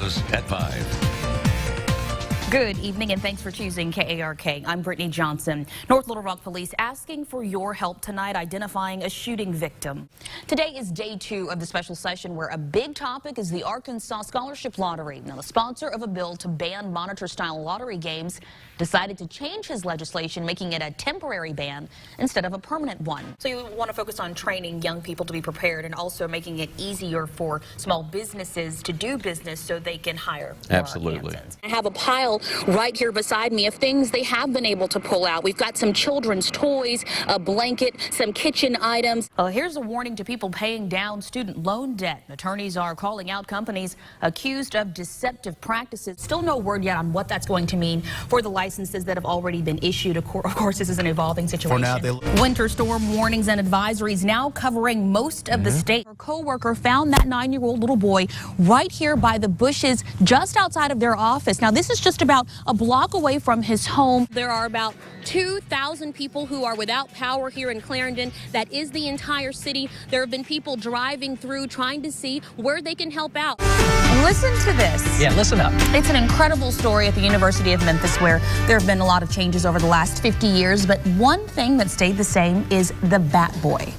At 5. Good evening and thanks for choosing KARK. I'm Brittany Johnson. North Little Rock Police asking for your help tonight identifying a shooting victim. Today is day 2 of the special session where a big topic is the Arkansas Scholarship Lottery. Now, the sponsor of a bill to ban monitor-style lottery games decided to change his legislation, making it a temporary ban instead of a permanent one. So you want to focus on training young people to be prepared and also making it easier for small businesses to do business so they can hire more Absolutely. Kansans. I have a pile right here beside me of things they have been able to pull out. We've got some children's toys, a blanket, some kitchen items. Well, here's a warning to people paying down student loan debt. Attorneys are calling out companies accused of deceptive practices. Still no word yet on what that's going to mean for the licenses that have already been issued. Of course, this is an evolving situation. For now, winter storm warnings and advisories now covering most of the state. Her co-worker found that 9-year-old little boy right here by the bushes just outside of their office. Now, this is just about a block away from his home. There are about 2,000 people who are without power here in Clarendon. That is the entire city. There have been people driving through trying to see where they can help out. Listen to this. Yeah, listen up. It's an incredible story at the University of Memphis where there have been a lot of changes over the last 50 years, but one thing that stayed the same is the Bat Boy.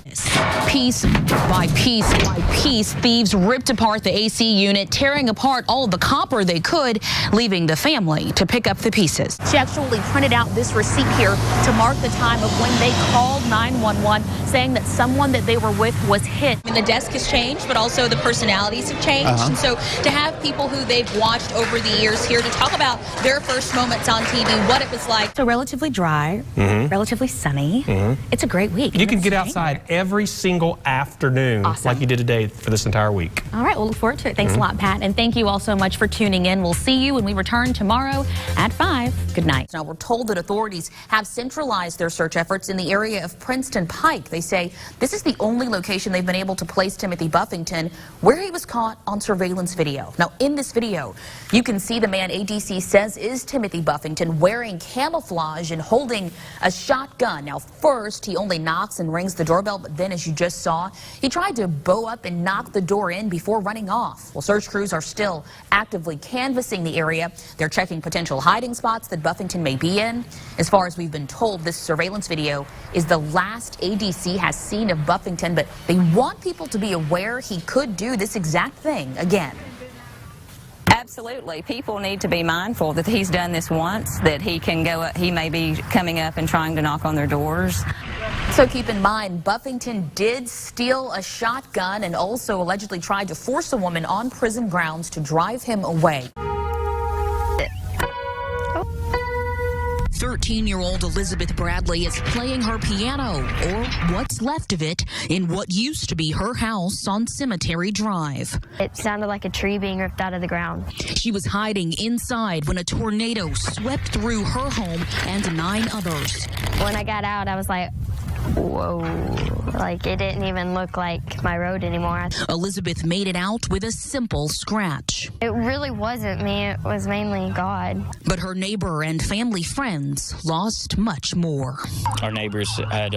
Piece by piece by piece, thieves ripped apart the AC unit, tearing apart all the copper they could, leaving the family to pick up the pieces. She actually printed out this receipt here to mark the time of when they called 911, saying that someone that they were with was hit. I mean, the desk has changed, but also the personalities have changed. And so to have people who they've watched over the years here to talk about their first moments on TV, what it was like. So relatively dry, relatively sunny. It's a great week. You can get outside every single afternoon like you did today for this entire week. All right, we'll look forward to it. Thanks a lot, Pat. And thank you all so much for tuning in. We'll see you when we return tomorrow at 5. Good night. Now, we're told that authorities have centralized their search efforts in the area of Princeton Pike. They say this is the only location they've been able to place Timothy Buffington where he was caught on surveillance video. Now, in this video, you can see the man ADC says is Timothy Buffington wearing camouflage and holding a shotgun. Now, first, he only knocks and rings the doorbell, but then, as you just saw, he tried to bow up and knock the door in before running off. Well, search crews are still actively canvassing the area. They're checking potential hiding spots that Buffington may be in. As far as we've been told, this surveillance video is the last ADC has seen of Buffington, but they want people to be aware he could do this exact thing again. Absolutely. People need to be mindful that he's done this once, that he may be coming up and trying to knock on their doors. So keep in mind, Buffington did steal a shotgun and also allegedly tried to force a woman on prison grounds to drive him away. 13-year-old Elizabeth Bradley is playing her piano, or what's left of it, in what used to be her house on Cemetery Drive. It sounded like a tree being ripped out of the ground. She was hiding inside when a tornado swept through her home and 9 others. When I got out, I was like, whoa, like it didn't even look like my road anymore. Elizabeth made it out with a simple scratch. It really wasn't me, it was mainly God. But her neighbor and family friends lost much more. Our neighbors had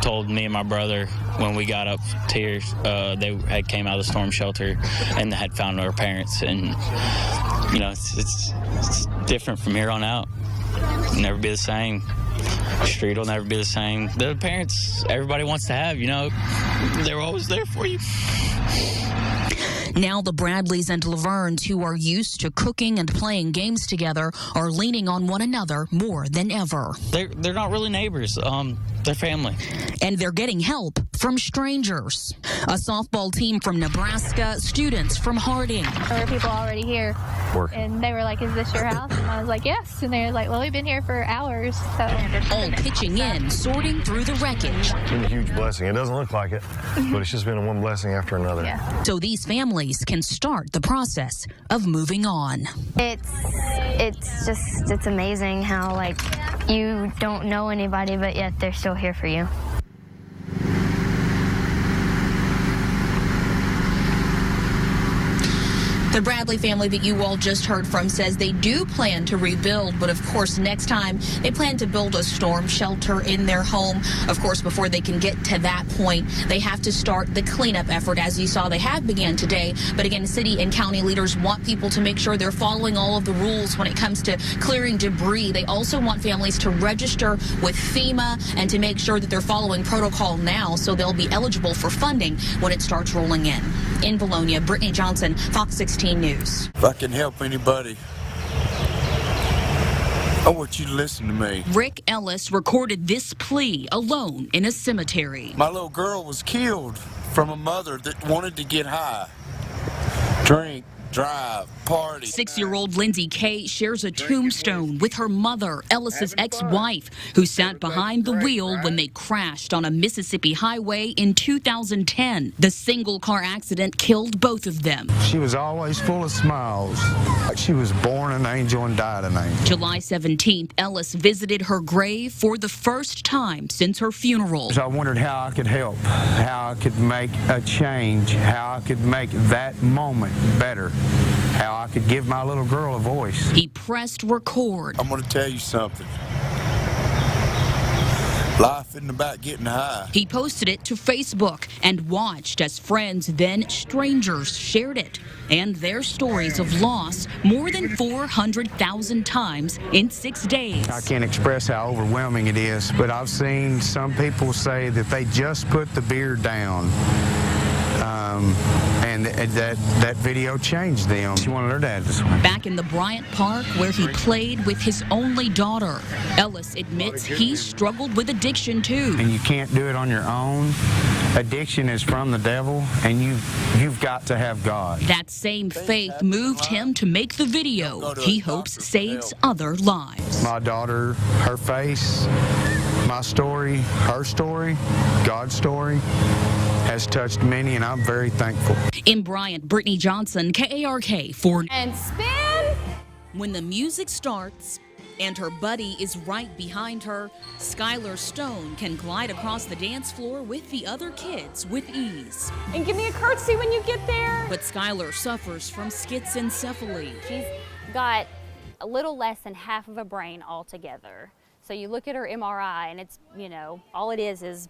told me and my brother when we got up here, they had came out of the storm shelter and had found our parents. And, you know, it's different from here on out. It'll never be the same. The street will never be the same. The parents everybody wants to have, you know, they're always there for you. Now the Bradleys and Lavernes, who are used to cooking and playing games together, are leaning on one another more than ever. They're not really neighbors. They're family. And they're getting help from strangers. A softball team from Nebraska, students from Harding. There were people already here. And they were like, is this your house? And I was like, yes. And they were like, well, we've been here for hours. So. All pitching in, sorting through the wreckage. It's been a huge blessing. It doesn't look like it, but it's just been one blessing after another. Yeah. So these families can start the process of moving on. It's amazing how, like, you don't know anybody, but yet they're still here for you. The Bradley family that you all just heard from says they do plan to rebuild, but of course next time they plan to build a storm shelter in their home. Of course, before they can get to that point, they have to start the cleanup effort. As you saw, they have began today, but again, city and county leaders want people to make sure they're following all of the rules when it comes to clearing debris. They also want families to register with FEMA and to make sure that they're following protocol now so they'll be eligible for funding when it starts rolling in. In Bologna, Brittany Johnson, Fox 16 News. If I can help anybody, I want you to listen to me. Rick Ellis recorded this plea alone in a cemetery. My little girl was killed from a mother that wanted to get high, drink, drive, party. 6-year-old Lindsay Kay shares a tombstone with her mother, Ellis's ex-wife, who sat behind the wheel when they crashed on a Mississippi highway in 2010. The single-car accident killed both of them. She was always full of smiles. She was born an angel and died an angel. July 17th, Ellis visited her grave for the first time since her funeral. So I wondered how I could help, how I could make a change, how I could make that moment better, how I could give my little girl a voice. He pressed record. I'm going to tell you something. Life isn't about getting high. He posted it to Facebook and watched as friends, then strangers, shared it and their stories of loss more than 400,000 times in 6 days. I can't express how overwhelming it is, but I've seen some people say that they just put the beer down. And that video changed them. She wanted her dad this way. Back in the Bryant Park where he played with his only daughter, Ellis admits he struggled with addiction too. And you can't do it on your own. Addiction is from the devil, and you've got to have God. That same faith moved him to make the video he hopes saves other lives. My daughter, her face, my story, her story, God's story, has touched many, and I'm very thankful. In Bryant, Brittany Johnson, KARK 4. And spin! When the music starts and her buddy is right behind her, Skylar Stone can glide across the dance floor with the other kids with ease. And give me a curtsy when you get there. But Skylar suffers from schizencephaly. She's got a little less than half of a brain altogether. So you look at her MRI and it's, all it is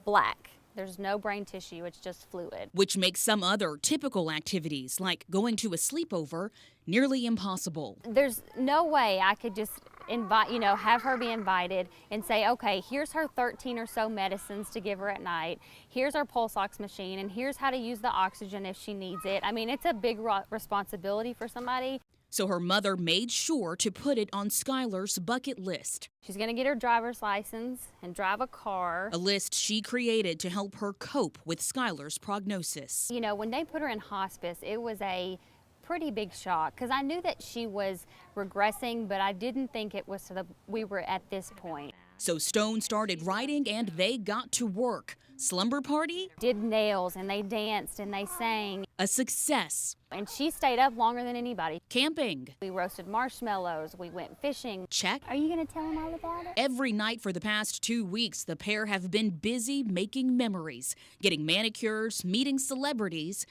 black. There's no brain tissue, it's just fluid. Which makes some other typical activities, like going to a sleepover, nearly impossible. There's no way I could just invite, have her be invited and say, okay, here's her 13 or so medicines to give her at night. Here's our pulse ox machine, and here's how to use the oxygen if she needs it. I mean, it's a big responsibility for somebody. So her mother made sure to put it on Skylar's bucket list. She's going to get her driver's license and drive a car. A list she created to help her cope with Skylar's prognosis. When they put her in hospice, it was a pretty big shock because I knew that she was regressing, but I didn't think it was we were at this point. So Stone started writing and they got to work. Slumber party? Did nails and they danced and they sang. A success. And she stayed up longer than anybody. Camping. We roasted marshmallows. We went fishing. Check. Are you going to tell them all about it? Every night for the past 2 weeks, the pair have been busy making memories, getting manicures, meeting celebrities.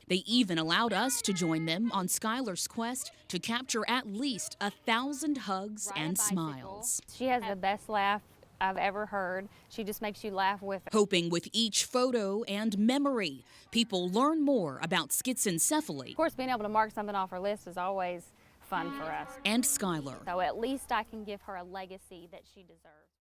They even allowed us to join them on Skylar's quest to capture at least 1,000 hugs and smiles. She has the best laugh I've ever heard. She just makes you laugh with her. Hoping with each photo and memory, people learn more about schizencephaly. Of course, being able to mark something off her list is always fun for us. And Skylar. So at least I can give her a legacy that she deserves.